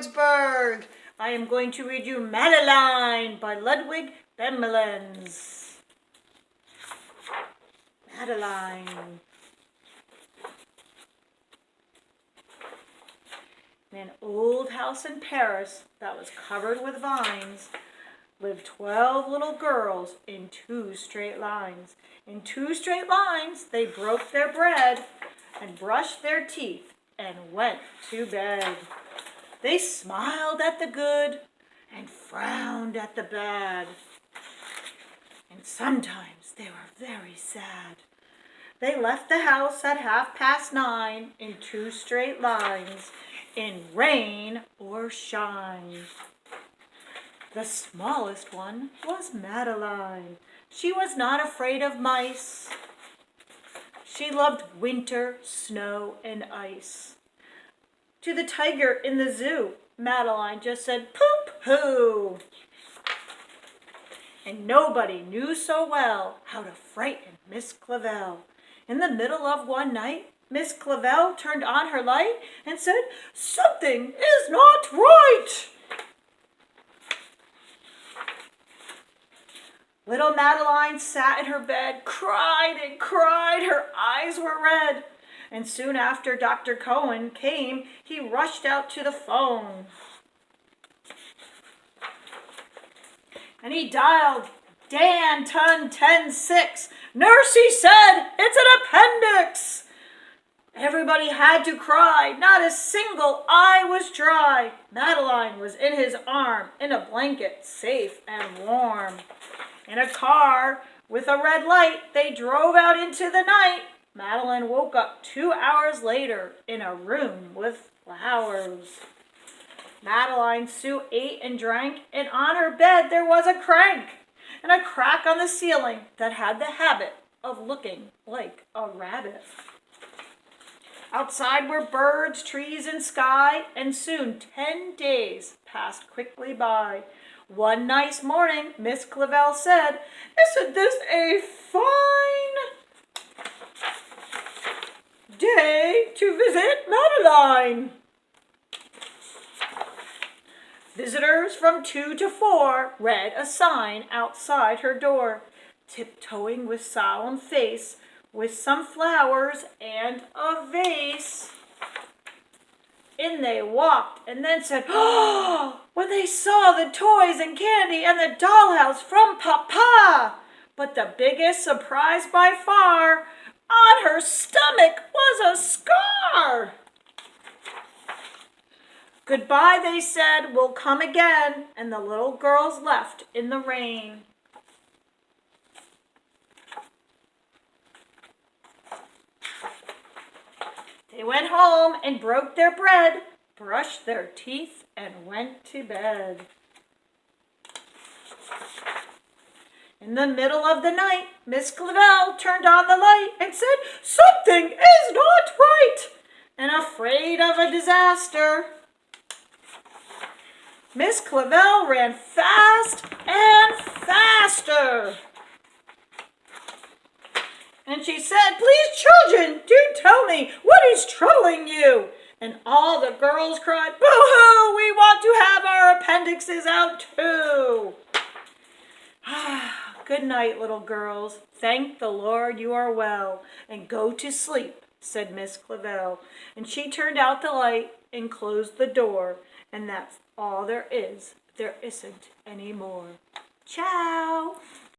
Fredericksburg. I am going to read you Madeline by Ludwig Bemelens. Madeline. In an old house in Paris that was covered with vines lived 12 little girls in 2 straight lines. In 2 straight lines, they broke their bread and brushed their teeth and went to bed. They smiled at the good and frowned at the bad. And sometimes they were very sad. They left the house at 9:30 in 2 straight lines, in rain or shine. The smallest one was Madeline. She was not afraid of mice. She loved winter, snow, and ice. To the tiger in the zoo, Madeline just said, "Pooh-pooh." And nobody knew so well how to frighten Miss Clavel. In the middle of one night, Miss Clavel turned on her light and said, "Something is not right." Little Madeline sat in her bed, cried and cried. Her eyes were red. And soon after Dr. Cohen came, he rushed out to the phone. And he dialed Dan Ton 10-6. "Nurse," he said, "it's an appendix." Everybody had to cry. Not a single eye was dry. Madeline was in his arm, in a blanket, safe and warm. In a car with a red light, they drove out into the night. Madeline woke up 2 hours later in a room with flowers. Madeline Sue ate and drank, and on her bed there was a crank and a crack on the ceiling that had the habit of looking like a rabbit. Outside were birds, trees, and sky, and soon 10 days passed quickly by. One nice morning, Miss Clavel said, "Isn't this a fine day to visit Madeline?" Visitors from 2 to 4 read a sign outside her door, tiptoeing with solemn face, with some flowers and a vase. In they walked and then said, "Oh," when they saw the toys and candy and the dollhouse from Papa. But the biggest surprise by far, on her stomach was a scar. Goodbye, they said, "we'll come again," and the little girls left in the rain. They went home and broke their bread, brushed their teeth, and went to bed. In the middle of the night, Miss Clavel turned on the light and said, "Something is not right," and afraid of a disaster, Miss Clavel ran fast and faster. And she said, "Please, children, do tell me what is troubling you." And all the girls cried, "Boo-hoo, we want to have our appendixes out too." "Good night, little girls. Thank the Lord you are well, and go to sleep," said Miss Clavel. And she turned out the light and closed the door. And that's all there is. There isn't any more. Ciao.